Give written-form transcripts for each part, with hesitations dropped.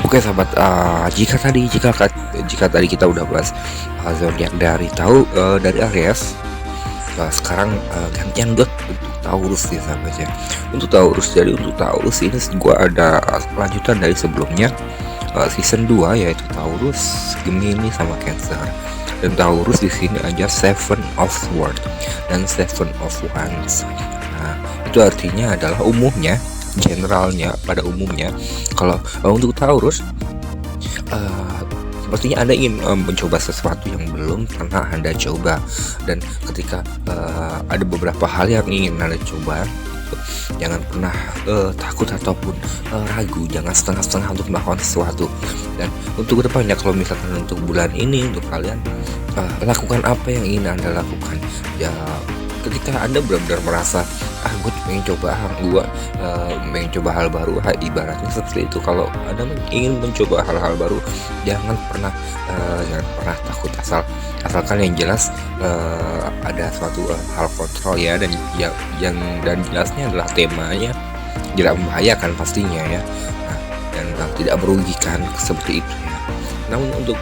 Oke sahabat, jika tadi kita udah bahas zodiak dari Aries. Sekarang gantian buat untuk Taurus ya sahabat ya. Untuk Taurus ini gua ada lanjutan dari sebelumnya, season 2, yaitu Taurus, Gemini sama Cancer. Dan Taurus di sini aja Seven of Swords dan Seven of Wands. Nah, itu artinya adalah generalnya pada umumnya kalau untuk Taurus, sepertinya Anda ingin mencoba sesuatu yang belum pernah Anda coba, dan ketika ada beberapa hal yang ingin Anda coba, jangan pernah takut ataupun ragu, jangan setengah-setengah untuk melakukan sesuatu. Dan untuk kedepannya, kalau misalkan untuk bulan ini untuk kalian, lakukan apa yang ingin Anda lakukan ya. Ketika Anda benar-benar merasa gue pengen coba hal baru, ibaratnya seperti itu. Kalau Anda ingin mencoba hal-hal baru, jangan pernah takut, asalkan yang jelas ada suatu hal kontrol ya, dan jelasnya adalah temanya tidak membahayakan pastinya ya. Dan tidak merugikan seperti itu ya. Namun untuk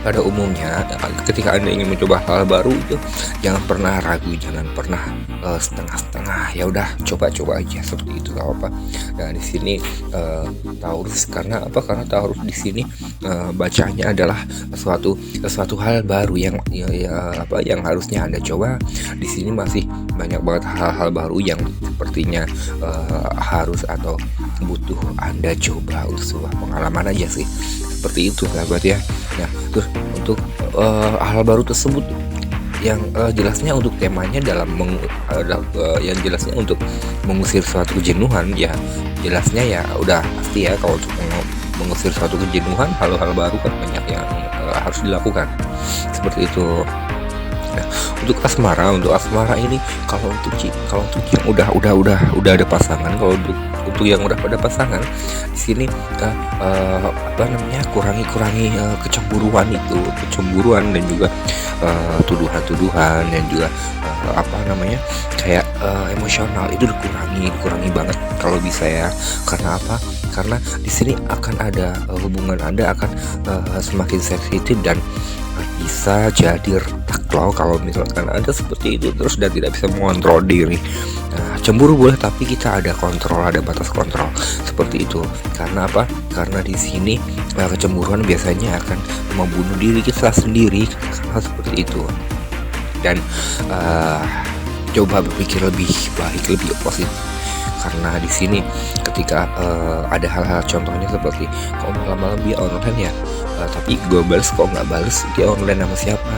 pada umumnya, ketika Anda ingin mencoba hal baru itu, jangan pernah ragu, jangan pernah setengah-setengah. Ya udah, coba aja seperti itu, gak apa-apa. Dan di sini Taurus, karena Taurus di sini bacanya adalah sesuatu hal baru yang harusnya Anda coba. Di sini masih banyak banget hal-hal baru yang sepertinya harus atau butuh Anda coba untuk sebuah pengalaman aja sih. Seperti itu sahabat ya. Nah, terus untuk hal baru tersebut yang jelasnya untuk temanya yang jelasnya untuk mengusir suatu kejenuhan ya. Jelasnya ya udah pasti ya, kalau untuk mengusir suatu kejenuhan, hal-hal baru kan banyak yang harus dilakukan. Seperti itu. Nah, untuk asmara ini, kalau untuk yang udah ada pasangan, kalau untuk yang udah pada pasangan, di sini kurangi kecemburuan dan juga tuduhan-tuduhan, dan juga kayak emosional itu dikurangi banget kalau bisa ya. Karena apa? Karena di sini akan ada hubungan Anda akan semakin sensitif dan bisa jadi retak loh kalau misalkan Anda seperti itu terus dan tidak bisa mengontrol diri. Cemburu boleh, tapi kita ada batas kontrol seperti itu. Karena apa? Karena di sini kecemburuan biasanya akan membunuh diri kita sendiri, karena seperti itu. Dan coba berpikir lebih baik, lebih positif. Karena di sini ketika ada hal-hal contohnya seperti kok malam-malam dia online ya, tapi gue balas kok nggak balas, dia online sama siapa.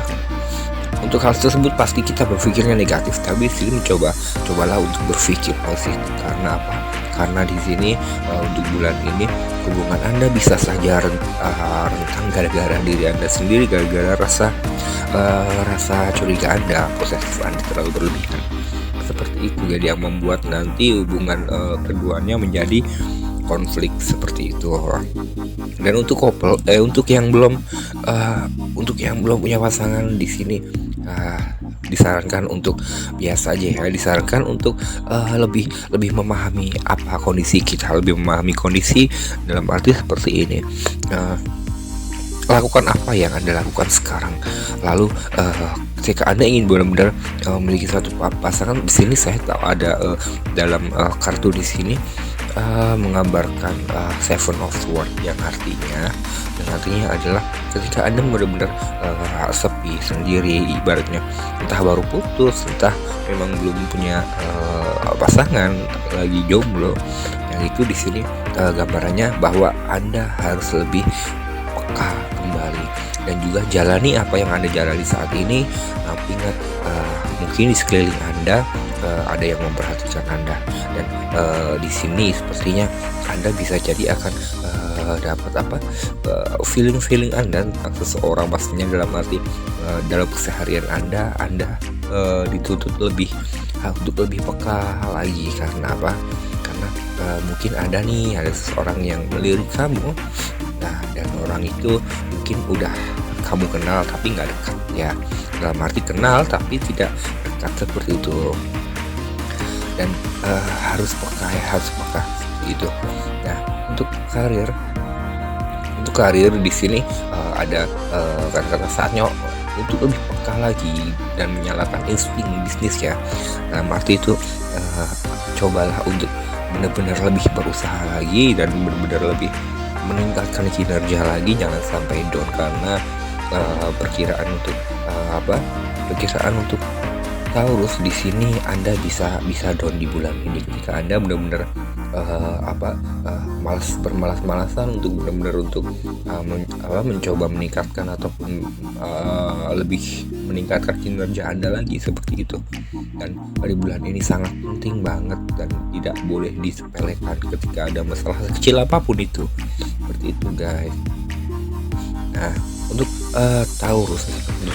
Untuk hal tersebut pasti kita berpikirnya negatif, tapi sini cobalah untuk berpikir positif. Karena apa? Karena di sini untuk bulan ini hubungan Anda bisa saja rentang gara-gara diri Anda sendiri, gara-gara rasa curiga Anda, posesif Anda terlalu berlebihan. Seperti itu, jadi yang membuat nanti hubungan keduanya menjadi konflik seperti itu. Dan untuk untuk yang belum punya pasangan, di sini disarankan untuk biasa aja ya, disarankan untuk lebih memahami kondisi kita, lebih memahami kondisi dalam arti seperti ini. Lakukan apa yang Anda lakukan sekarang, lalu ketika Anda ingin benar-benar memiliki suatu pasangan, di sini saya tahu ada dalam kartu di sini menggambarkan Seven of Swords, yang artinya adalah ketika Anda benar-benar sepi sendiri, ibaratnya entah baru putus, entah memang belum punya pasangan, lagi jomblo. Yang itu di sini gambarannya bahwa Anda harus lebih peka kembali dan juga jalani apa yang Anda jalani saat ini. Ingat, mungkin di sekeliling Anda ada yang memperhatikan Anda, dan di sini sepertinya Anda bisa jadi akan dapat feeling Anda tentang seseorang, pastinya dalam arti dalam keseharian Anda dituntut untuk lebih peka lagi. Karena apa? Karena mungkin ada seseorang yang melirik kamu. Nah, dan orang itu mungkin udah kamu kenal tapi nggak dekat ya, dalam arti kenal tapi tidak dekat seperti itu. Dan harus peka seperti itu. Nah, untuk karir untuk karir di sini ada kata-kata saatnya untuk lebih peka lagi dan menyalakan insting bisnis ya. Dalam arti itu cobalah untuk benar-benar lebih berusaha lagi dan benar-benar lebih meningkatkan kinerja lagi, jangan sampai down karena perkiraan untuk perkiraan untuk Taurus di sini Anda bisa down di bulan ini ketika Anda benar-benar bermalas-malasan untuk benar-benar untuk mencoba meningkatkan ataupun lebih meningkatkan kinerja Anda lagi seperti itu. Dan di bulan ini sangat penting banget dan tidak boleh disepelekan ketika ada masalah kecil apapun itu. Seperti itu guys. Nah, untuk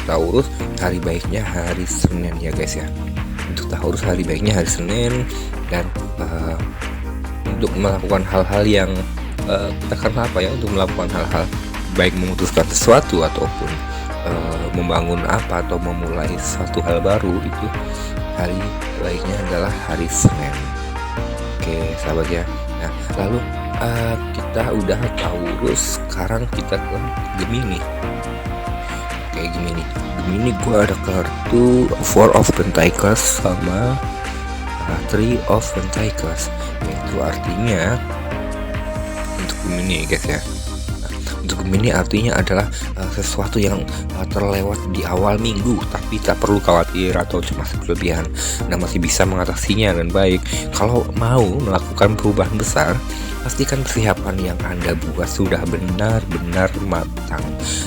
Taurus hari baiknya hari Senin ya guys ya. Untuk Taurus hari baiknya hari Senin dan untuk melakukan hal-hal yang karena apa ya, untuk melakukan hal-hal baik memutuskan sesuatu ataupun membangun apa atau memulai suatu hal baru, itu hari baiknya adalah hari Senin. Oke sahabat ya. Nah lalu kita udah Taurus, sekarang kita ke Gemini. Oke Gemini gue ada kartu Four of Pentacles sama Three of Pentacles, yaitu artinya untuk Gemini guys ya. Untuk Gemini artinya adalah sesuatu yang terlewat di awal minggu, tapi tak perlu khawatir atau cemas berlebihan. Anda masih bisa mengatasinya dan baik. Kalau mau melakukan perubahan besar, pastikan persiapan yang Anda buat sudah benar-benar matang.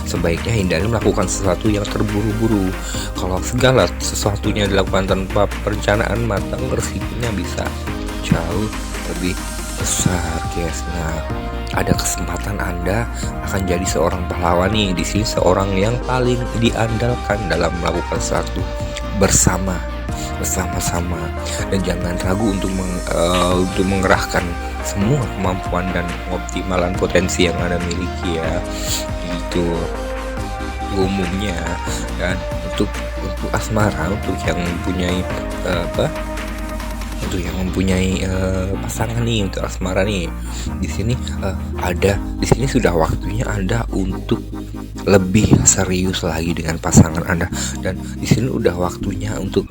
Sebaiknya hindari melakukan sesuatu yang terburu-buru. Kalau segala sesuatunya dilakukan tanpa perencanaan matang, resikonya bisa jauh lebih besar guys. Nah, ada kesempatan Anda akan jadi seorang pahlawan nih di sini, seorang yang paling diandalkan dalam melakukan sesuatu bersama-sama, dan jangan ragu untuk mengerahkan semua kemampuan dan pengoptimalan potensi yang Anda miliki ya. Itu umumnya. Dan untuk asmara, untuk yang mempunyai untuk yang mempunyai pasangan nih, untuk asmara nih, di sini sudah waktunya Anda untuk lebih serius lagi dengan pasangan Anda, dan di sini udah waktunya untuk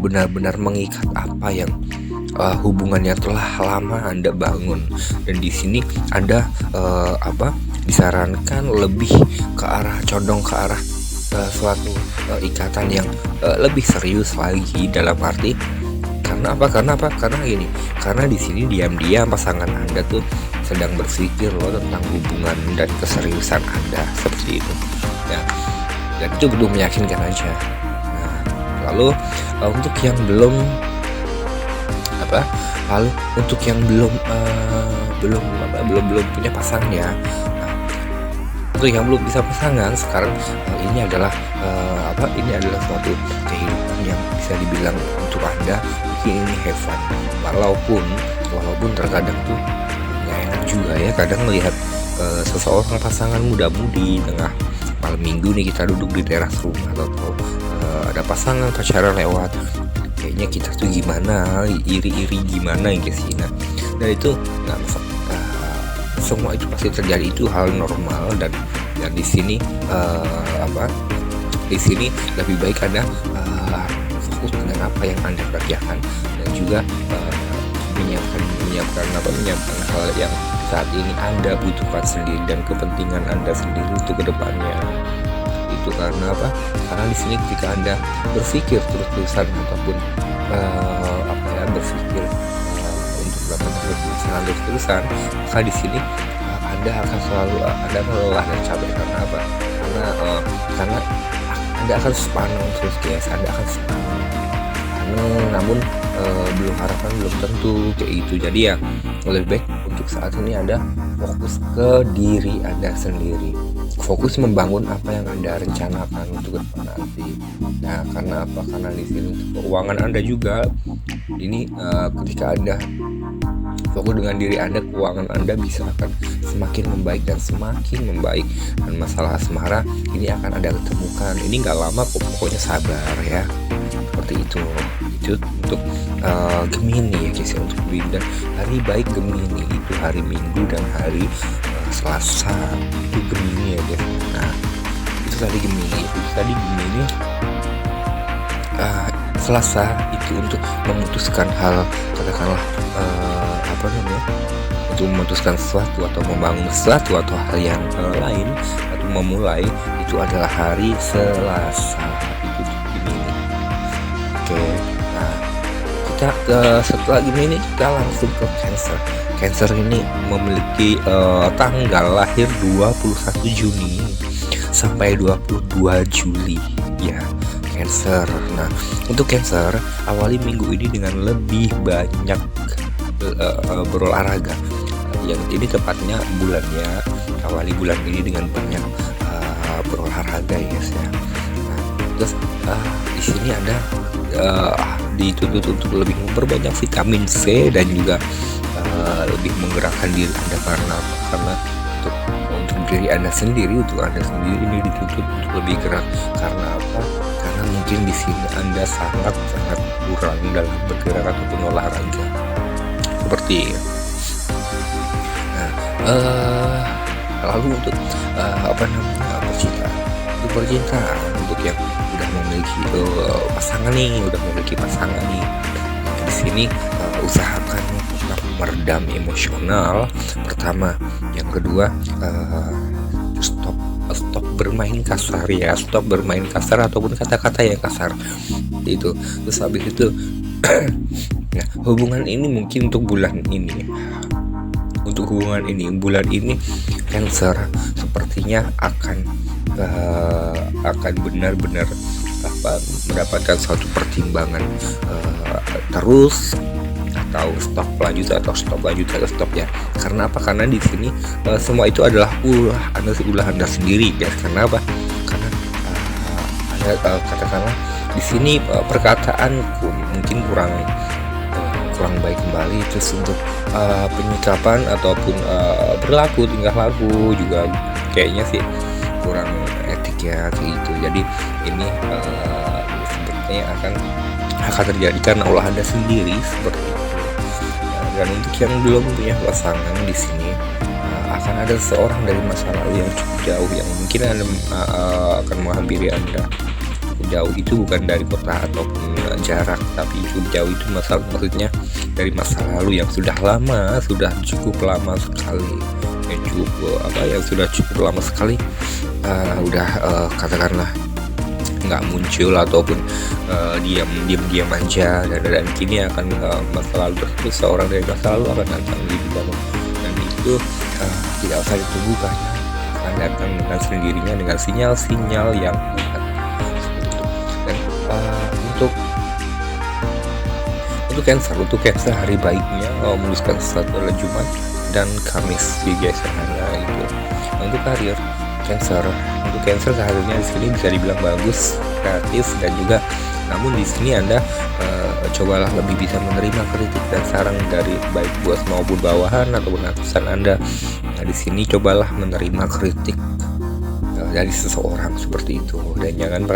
benar-benar mengikat apa yang hubungannya telah lama Anda bangun. Dan di sini Anda disarankan lebih condong ke arah suatu ikatan yang lebih serius lagi, dalam arti karena gini, karena di sini diam-diam pasangan Anda tuh sedang berpikir loh tentang hubungan dan keseriusan Anda seperti itu ya, dan itu belum meyakinkan aja. Nah, lalu untuk yang belum punya pasangan ya. Nah, untuk yang belum bisa pasangan sekarang, ini adalah suatu kehidupan yang bisa dibilang untuk Anda mungkin ini have fun, walaupun terkadang tuh nggak enak juga ya kadang melihat seseorang pasangan muda-mudi tengah malam minggu nih, kita duduk di teras rumah atau ada pasangan pacaran lewat, kayaknya kita tuh gimana, iri-iri gimana guys. Nah, dan itu nggak semua itu pasti terjadi, itu hal normal. Dan di sini lebih baik Anda fokus dengan apa yang Anda kerjakan, dan juga menyiapkan hal yang saat ini Anda butuhkan sendiri dan kepentingan Anda sendiri untuk kedepannya. Itu karena apa? Karena di sini ketika Anda berpikir terus-terusan ataupun berpikir untuk melakukan terus-terusan, maka di sini Anda akan selalu lelah dan capek. Karena apa? Karena Anda akan sepaneng terus guys, Anda akan sepaneng. Namun harapan belum tentu kayak gitu. Jadi ya lebih baik untuk saat ini Anda fokus ke diri Anda sendiri, fokus membangun apa yang Anda rencanakan untuk ke depan nanti. Nah, karena apa? Karena di sini keuangan Anda juga ini ketika Anda fokus dengan diri Anda, keuangan Anda bisa akan semakin membaik dan semakin membaik. Dan masalah asmara ini akan Anda ketemukan. Ini nggak lama kok, pokoknya sabar ya. Seperti itu untuk Gemini ya guys, untuk Gemini. Dan hari baik Gemini itu hari Minggu dan hari Selasa itu Gemini ya guys. Nah itu tadi Gemini Selasa itu untuk memutuskan hal, katakanlah apa namanya, untuk memutuskan sesuatu atau membangun sesuatu atau hal yang lain atau memulai, itu adalah hari Selasa itu Gemini. Oke, nah kita setelah Gemini kita langsung ke Cancer. Cancer ini memiliki tanggal lahir 21 Juni sampai 22 Juli ya, Cancer. Nah, untuk Cancer, awali minggu ini dengan lebih banyak berolahraga. Yang ini tepatnya bulannya, awali bulan ini dengan banyak berolahraga ya guys ya. Nah, terus di sini ada dituntut untuk lebih memperbanyak vitamin C dan juga lebih menggerakkan diri Anda karena untuk diri Anda sendiri, ini dituntut untuk lebih gerak. Karena apa? Karena mungkin di sini Anda sangat kurang dalam bergerak ataupun olahraga seperti. Nah, lalu untuk percintaan, untuk yang udah memiliki pasangan nih, di sini usahakan tetap meredam emosional pertama. Yang kedua, stop bermain kasar ya, stop bermain kasar ataupun kata-kata yang kasar itu. Terus habis itu nah, hubungan ini mungkin untuk bulan ini, bulan ini Cancer sepertinya akan benar-benar mendapatkan suatu pertimbangan terus atau stop ya. Karena apa? Karena di sini semua itu adalah ulah Anda sendiri ya. Karena apa? Karena Anda katakanlah di sini perkataanku mungkin kurang baik kembali. Terus untuk penyikapan ataupun berlaku tingkah laku juga kayaknya sih kurang etik ya kayak gitu. Jadi ini sepertinya akan terjadi karena ulah Anda sendiri seperti itu. Dan untuk yang belum punya pasangan di sini akan ada seseorang dari masa lalu yang cukup jauh yang mungkin akan menghampiri Anda. Jauh itu bukan dari kota ataupun jarak, tapi cukup jauh itu maksudnya dari masa lalu yang sudah cukup lama sekali, katakanlah nggak muncul ataupun diam aja, dan kini akan masa lalu tersebut, seorang dari masa lalu akan datang di kamu, dan itu tidak usah ditunggu karena akan datang dengan sendirinya dengan sinyal-sinyal yang kuat. Dan untuk Cancer hari baiknya menuliskan sesuatu adalah Jumat dan Kamis di guys. Itu untuk karir Cancer. Untuk Cancer karirnya di sini bisa dibilang bagus, kreatif, dan juga namun di sini Anda cobalah lebih bisa menerima kritik dan saran dari baik bos maupun bawahan ataupun atasan Anda. Nah, di sini cobalah menerima kritik dari seseorang seperti itu, dan jangan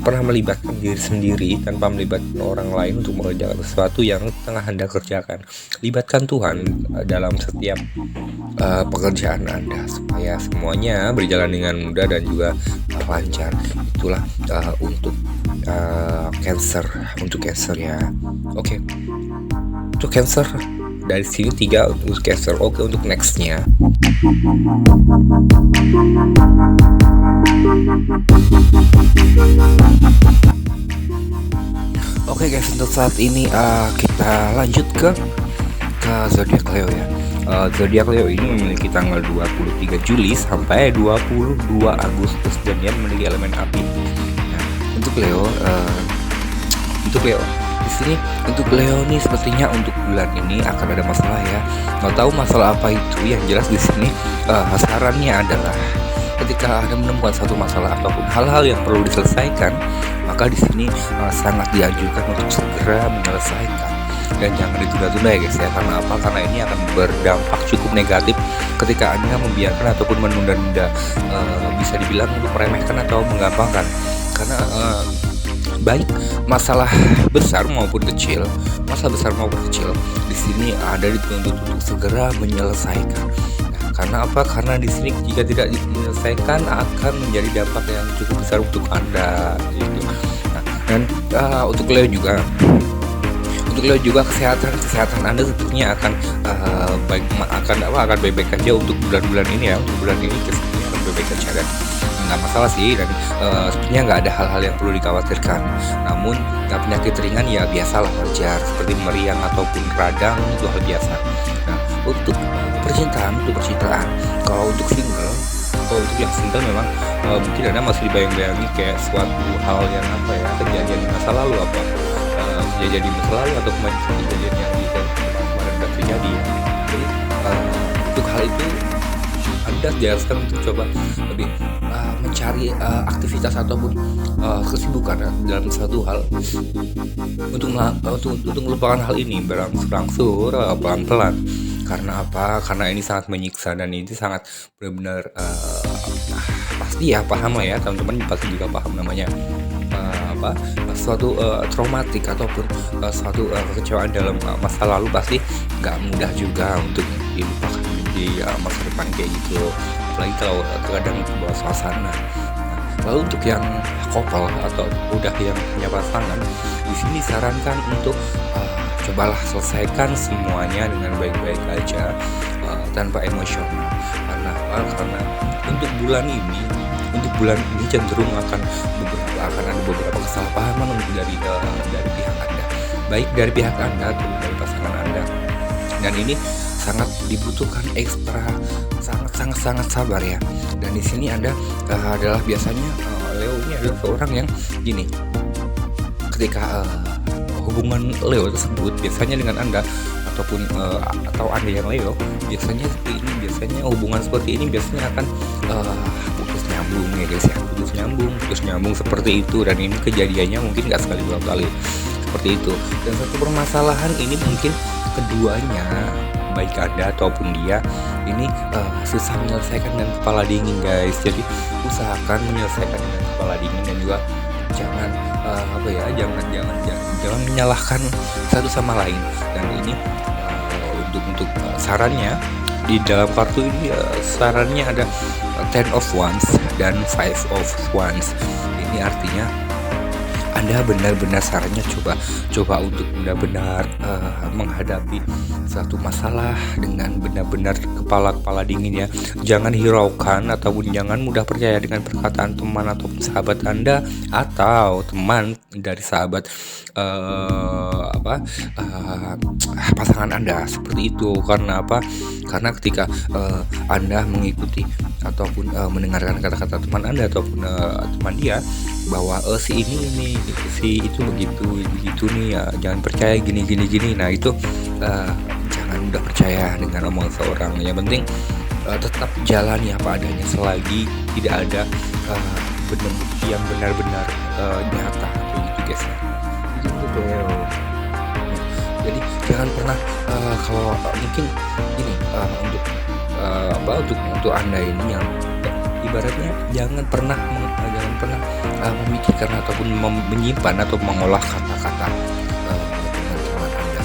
pernah melibatkan diri sendiri tanpa melibatkan orang lain untuk mengerjakan sesuatu yang tengah Anda kerjakan. Libatkan Tuhan dalam setiap pekerjaan Anda supaya semuanya berjalan dengan mudah dan juga lancar. Itulah untuk Cancer ya. Oke. Untuk Cancer dari sini 3 untuk Cancer. Oke, untuk nextnya. Oke guys, untuk saat ini kita lanjut ke zodiak Leo ya. Zodiak Leo ini memiliki tanggal 23 Juli sampai 22 Agustus dan dia memiliki elemen api. Nah, untuk Leo di sini untuk Leo nih sepertinya untuk bulan ini akan ada masalah ya. Nggak tahu masalah apa itu. Yang jelas di sini sarannya adalah ketika Anda menemukan satu masalah ataupun hal-hal yang perlu diselesaikan, maka di sini sangat dianjurkan untuk segera menyelesaikan dan jangan ditunda-tunda ya guys ya. Karena apa? Karena ini akan berdampak cukup negatif ketika Anda membiarkan ataupun menunda-nunda, bisa dibilang untuk meremehkan atau menggampangkan. Karena baik masalah besar maupun kecil di sini ada dituntut untuk segera menyelesaikan. Nah, Karena apa? Karena di sini jika tidak diselesaikan akan menjadi dampak yang cukup besar untuk Anda gitu. Nah, dan untuk Leo juga kesehatan Anda sepertinya akan akan baik-baik aja untuk bulan-bulan ini ya. Untuk bulan ini sepertinya akan baik-baik aja dan nggak masalah sih, dan sepertinya nggak ada hal-hal yang perlu dikhawatirkan. Namun penyakit ringan ya biasalah, wajar, seperti meriang ataupun radang, itu hal biasa. Nah, untuk percintaan, kalau untuk yang single memang mungkin Anda masih dibayang-bayangi kayak suatu hal yang apa ya, kejadian di masa lalu, kejadian di masa lalu atau kejadian yang di kemarin sudah terjadi ya. Jadi untuk hal itu Anda diharuskan untuk coba lebih mencari aktivitas ataupun kesibukan dalam satu hal untuk melupakan hal ini berangsur-angsur pelan-pelan. Karena apa? Karena ini sangat menyiksa dan ini sangat benar-benar pasti ya, paham lah ya teman-teman, pasti juga paham namanya suatu traumatik ataupun suatu kekecewaan dalam masa lalu pasti nggak mudah juga untuk dilupakan di masa depan kayak gitu, apalagi kalau terkadang bawa suasana. Lalu untuk yang couple atau udah yang punya pasangan, di sini disarankan untuk cobalah selesaikan semuanya dengan baik-baik aja, tanpa emosional. Karena apa? Karena untuk bulan ini cenderung akan ada beberapa kesalahpahaman dari pihak Anda, baik dari pihak Anda atau dari pasangan Anda. Dan ini sangat dibutuhkan sangat sabar ya. Dan di sini Anda adalah biasanya Leo ini adalah seorang yang gini, ketika hubungan Leo tersebut biasanya dengan Anda atau Anda yang Leo biasanya hubungan seperti ini biasanya akan putus nyambung ya guys ya, putus nyambung seperti itu. Dan ini kejadiannya mungkin nggak sekali dua kali seperti itu. Dan satu permasalahan ini mungkin keduanya, baik Anda ataupun dia, ini susah menyelesaikan dengan kepala dingin guys. Jadi usahakan menyelesaikan dengan kepala dingin dan juga jangan jangan menyalahkan satu sama lain. Dan ini untuk sarannya di dalam kartu ini, sarannya ada 10 of Wands dan 5 of Wands. Ini artinya Anda benar-benar sarannya coba untuk benar-benar menghadapi satu masalah dengan benar-benar kepala dingin ya. Jangan hiraukan ataupun jangan mudah percaya dengan perkataan teman ataupun sahabat Anda atau teman dari sahabat pasangan Anda, seperti itu. Karena apa? Karena ketika Anda mengikuti ataupun mendengarkan kata-kata teman Anda ataupun teman dia bahwa si ini si itu begitu nih ya, jangan percaya gini. Nah itu jangan mudah percaya dengan omongan seorang. Yang penting tetap jalani apa adanya selagi tidak ada bukti yang benar-benar nyata kayak gitu guys. Gitu ya. Jadi jangan pernah kalau mungkin gini, untuk Anda ini yang ibaratnya jangan pernah memikirkan ataupun menyimpan atau mengolah kata-kata teman-teman Anda.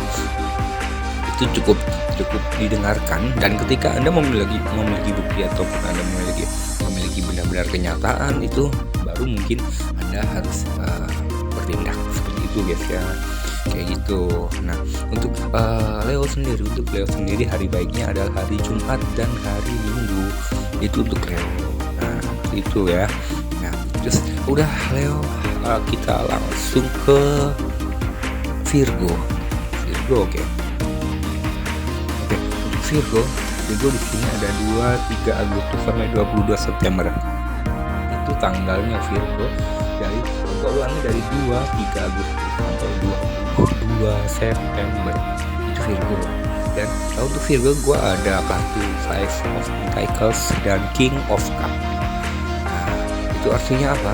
Itu cukup didengarkan, dan ketika Anda memiliki bukti ataupun Anda memiliki benar-benar kenyataan, itu baru mungkin Anda harus bertindak seperti itu guys ya, kayak gitu. Nah untuk Leo sendiri hari baiknya adalah hari Jumat dan hari Minggu, itu untuk Leo. Nah itu ya. Nah terus udah Leo, kita langsung ke Virgo. Oke. Untuk Virgo di sini ada 23 Agustus sampai 22 September. Itu tanggalnya Virgo, dari 23 Agustus sampai 22 September, itu Virgo. Dan untuk Virgo gue ada kartu Five of Pentacles dan King of Cup. Nah, itu artinya apa?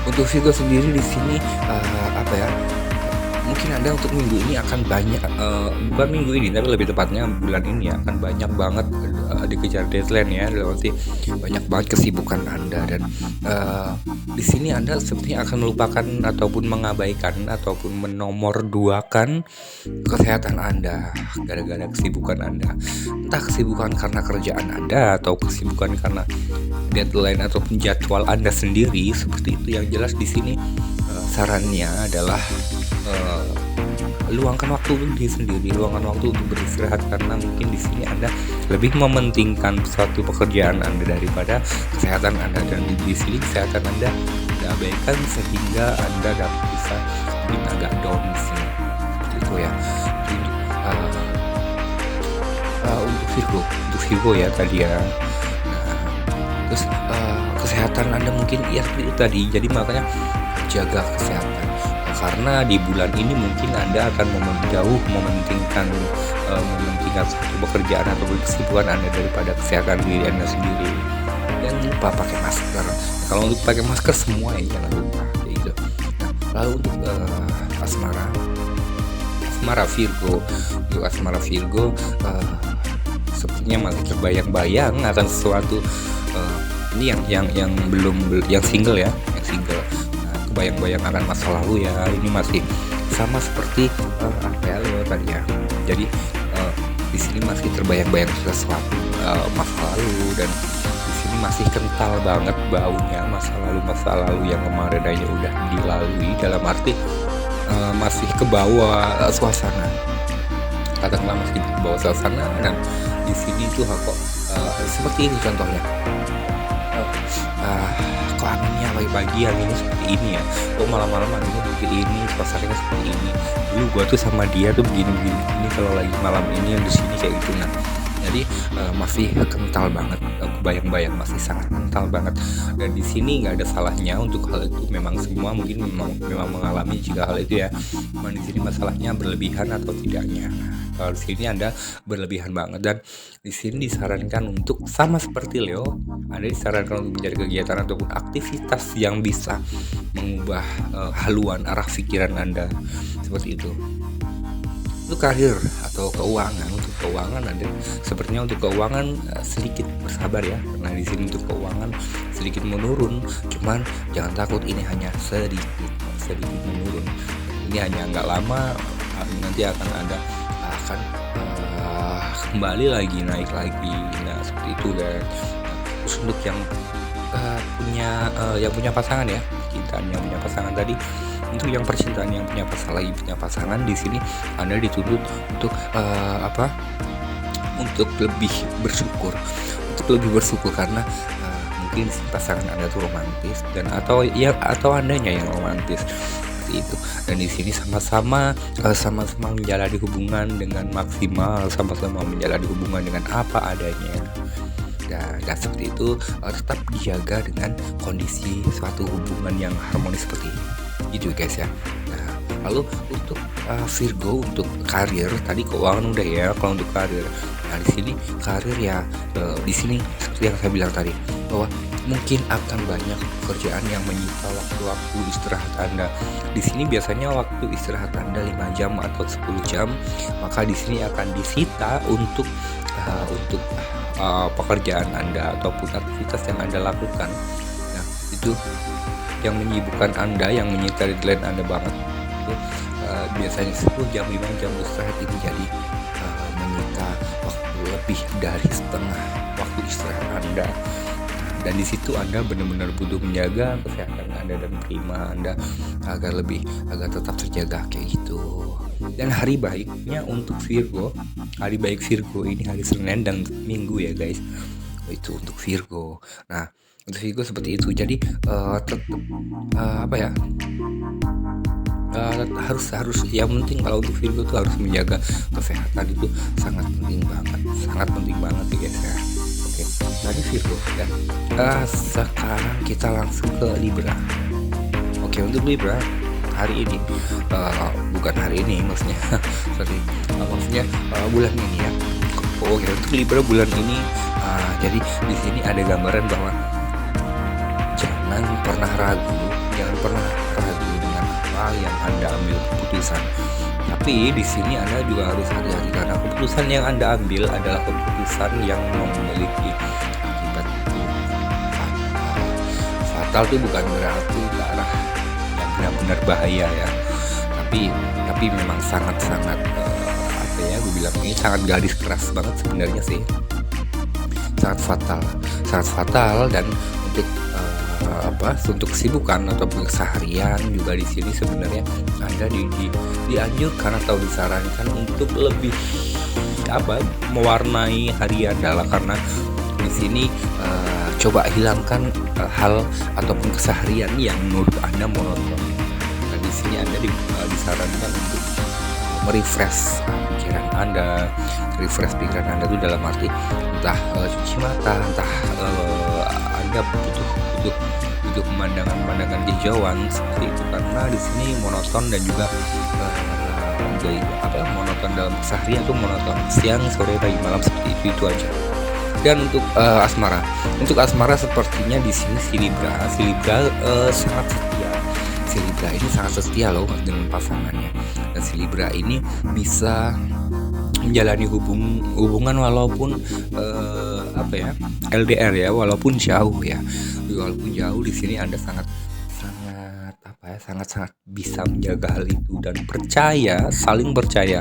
Untuk Virgo sendiri di sini mungkin Anda untuk minggu ini akan banyak, bukan minggu ini tapi lebih tepatnya bulan ini ya, akan banyak banget, dikejar deadline ya, dalam arti banyak banget kesibukan Anda dan, di sini Anda sepertinya akan melupakan ataupun mengabaikan ataupun menomorduakan kesehatan Anda gara-gara kesibukan Anda. Entah kesibukan karena kerjaan Anda atau kesibukan karena deadline ataupun jadwal Anda sendiri, seperti itu. Yang jelas di sini, sarannya adalah, eee, luangkan waktu untuk diri sendiri, luangkan waktu untuk beristirahat karena mungkin di sini Anda lebih mementingkan suatu pekerjaan Anda daripada kesehatan Anda, dan di sini kesehatan Anda diabaikan sehingga Anda dapat bisa mungkin agak down di sini, seperti itu ya. Jadi untuk Virgo ya tadi ya. Nah, terus, kesehatan Anda mungkin ya seperti itu tadi, jadi makanya jaga kesehatan. Karena di bulan ini mungkin Anda akan jauh mementingkan satu pekerjaan atau kesibukan Anda daripada kesehatan diri Anda sendiri. Dan lupa pakai masker. Kalau untuk pakai masker semua ya jangan lupa kayak gitu. Nah, lalu untuk, asmara Virgo, sepertinya masih terbayang-bayang akan sesuatu, ini yang yang single ya, yang single. Nah, kebayang-bayang akan masa lalu ya, ini masih sama seperti, apa ya, Leo tadi ya. Jadi, di sini masih terbayang-bayang sesuatu, masa lalu, dan di sini masih kental banget baunya masa lalu yang kemarin aja udah dilalui, dalam arti, masih kebawa, suasana. Katakanlah masih kebawa suasana, dan di sini tuh kok, seperti ini contohnya. Ah, kok anginnya pagi-pagi anginnya seperti ini ya, kok malam-malam anginnya seperti ini, suasananya seperti ini. Dulu gua tuh sama dia tuh begini kalau lagi malam ini yang di sini kayak gitu. Nah, jadi, masih kental banget, kebayang-bayang, masih sangat kental banget. Dan di sini nggak ada salahnya untuk hal itu, memang semua mungkin memang mengalami jika hal itu ya. Cuman di sini masalahnya berlebihan atau tidaknya. Nah, kalau di sini Anda berlebihan banget, dan di sini disarankan untuk sama seperti Leo, Anda disarankan untuk mencari kegiatan ataupun aktivitas yang bisa mengubah, haluan arah pikiran Anda, seperti itu. Untuk karir atau keuangan, untuk keuangan Anda sepertinya untuk keuangan, sedikit bersabar ya, karena di sini untuk keuangan sedikit menurun, cuman jangan takut, ini hanya sedikit menurun. Ini hanya nggak lama, nanti akan kembali lagi, naik lagi. Nah, seperti itu kan. Nah, terus untuk yang punya pasangan ya, percintaan yang punya pasangan tadi, untuk yang percintaan yang punya pasangan di sini Anda dituntut untuk, untuk lebih bersyukur karena, mungkin si pasangan Anda tuh romantis, atau Andanya yang romantis, seperti itu. Dan di sini sama-sama menjalani hubungan dengan maksimal, sama-sama menjalani hubungan dengan apa adanya. Dan seperti itu, tetap dijaga dengan kondisi suatu hubungan yang harmonis seperti ini, gitu guys ya. Nah, lalu untuk, Virgo, untuk karir tadi, keuangan udah ya. Kalau untuk karir, nah di sini karir ya, di sini seperti yang saya bilang tadi, bahwa mungkin akan banyak pekerjaan yang menyita waktu istirahat Anda. Di sini biasanya waktu istirahat Anda 5 jam atau 10 jam, maka di sini akan disita untuk, pekerjaan Anda ataupun aktivitas yang Anda lakukan. Nah, itu yang menyibukkan Anda, yang menyita deadline Anda banget. Itu, biasanya 10 jam, 5 jam istirahat ini jadi, menyita waktu lebih dari setengah waktu istirahat Anda. Dan di situ Anda benar-benar butuh menjaga kesehatan Anda dan prima Anda agar tetap terjaga kayak gitu. Dan hari baiknya untuk Virgo, hari baik Virgo ini hari Senin dan Minggu ya guys. Itu untuk Virgo. Nah, untuk Virgo seperti itu. Jadi, harus yang penting kalau untuk Virgo tuh harus menjaga kesehatan, itu sangat penting banget ya guys ya. Oke, tadi Virgo ya. Sekarang kita langsung ke Libra. Oke, untuk Libra hari ini, bukan hari ini maksudnya, maksudnya bulan ini ya. Oke, untuk Libra bulan ini, jadi di sini ada gambaran bahwa jangan pernah ragu dengan apa apa yang Anda ambil keputusan. Tapi di sini Anda juga harus hati-hati karena keputusan yang Anda ambil adalah keputusan yang memiliki akibat itu fatal. Fatal itu bukan berarti ke arah yang benar-benar bahaya ya. Tapi memang sangat-sangat apa ya, gue bilang ini sangat garis keras banget sebenarnya sih. Sangat fatal dan untuk untuk kesibukan ataupun keseharian juga di sini sebenarnya Anda dianjurkan atau disarankan untuk lebih mewarnai hari Anda lah, karena di sini coba hilangkan hal ataupun keseharian yang menurut Anda monoton. Dan di sini Anda disarankan untuk merefresh pikiran Anda. Refresh pikiran Anda itu dalam arti entah cuci mata, entah Anda butuh pemandangan hijauan seperti itu, karena di sini monoton dan juga monoton dalam keseharian itu monoton siang, sore, pagi, malam seperti itu aja. Dan untuk asmara sepertinya di sini si Libra sangat setia. Si Libra ini sangat setia loh dengan pasangannya, dan si Libra ini bisa menjalani hubungan walaupun LDR ya, walaupun jauh di sini Anda sangat bisa menjaga hal itu dan saling percaya.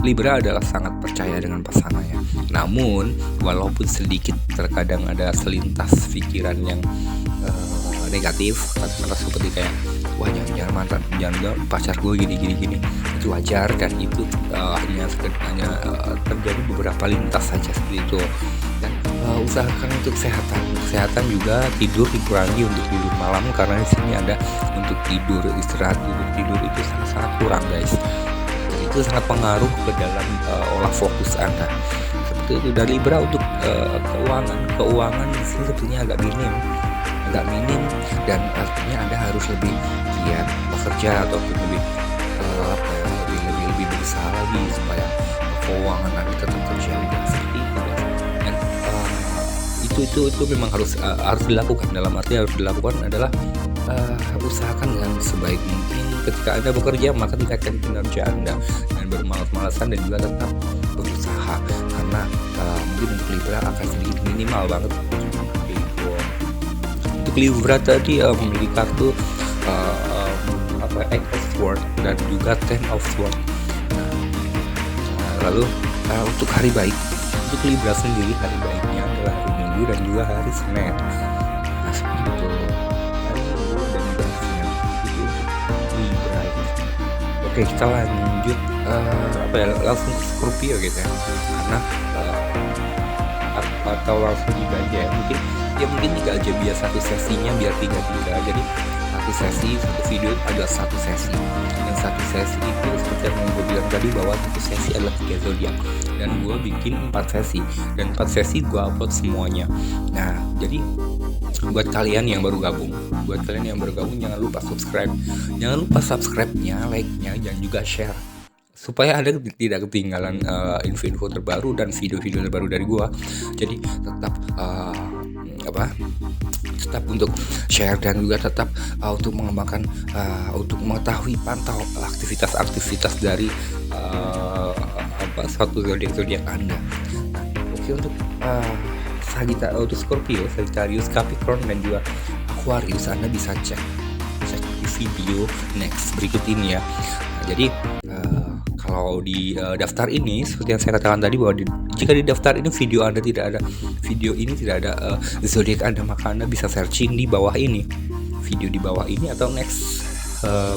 Libra adalah sangat percaya dengan pasangannya. Namun walaupun sedikit terkadang ada selintas pikiran yang negatif, kata-kata seperti kayak wah jangan pacar gue gini, itu wajar, dan itu hanya terjadi beberapa lintas saja seperti itu. Dan usahakan untuk kesehatan juga dikurangi untuk tidur malam, karena di sini ada untuk istirahat tidur itu sangat kurang guys, dan itu sangat pengaruh ke dalam olah fokus Anda seperti itu. Dan Libra untuk keuangan di sini sebetulnya agak minim, dan artinya Anda harus lebih giat bekerja ataupun lebih berusaha lagi supaya keuangan Anda tetap terjaga seperti itu. Dan itu memang harus dilakukan. Dalam arti harus dilakukan adalah usahakan dengan sebaik mungkin. Ketika Anda bekerja maka tingkatkan kinerja Anda dan bermalas-malasan dan juga tetap berusaha, karena mungkin untuk Libra akan sedikit minimal banget. Untuk Libra tadi memiliki kartu Eight of Swords dan juga Ten of Swords. Lalu untuk hari baik untuk Libra sendiri, hari baiknya adalah hari Minggu dan juga hari Senin. Seperti itu, hari Minggu dan juga hari Senin itu untuk Libra. Oke, kita lanjut langsung ke Scorpio gitu ya, karena atau langsung juga aja mungkin 3 aja biar satu sesinya biar 3. Jadi satu video adalah satu sesi, dan satu sesi itu seperti yang gue bilang tadi bahwa satu sesi adalah 3 zodiak, dan gue bikin 4 sesi, dan 4 sesi gue upload semuanya. Nah, jadi buat kalian yang baru gabung jangan lupa subscribe-nya, like-nya, dan juga share supaya Anda tidak ketinggalan info-info terbaru dan video-video terbaru dari gue. Jadi tetap untuk share dan juga tetap untuk mengembangkan untuk mengetahui pantau aktivitas dari suatu zodiak Anda. Oke, untuk untuk Scorpio, Sagittarius, Capricorn dan juga Aquarius, Anda bisa cek di video next berikut ini ya. Jadi kalau di daftar ini seperti yang saya katakan tadi bahwa jika di daftar ini video ini tidak ada zodiak Anda, maka Anda bisa searching di bawah ini, video di bawah ini atau next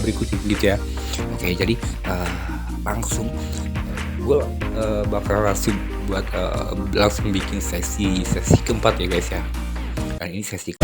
berikutnya gitu ya. Oke, jadi langsung gue bakal langsung bikin sesi keempat ya guys ya. Dan ini sesi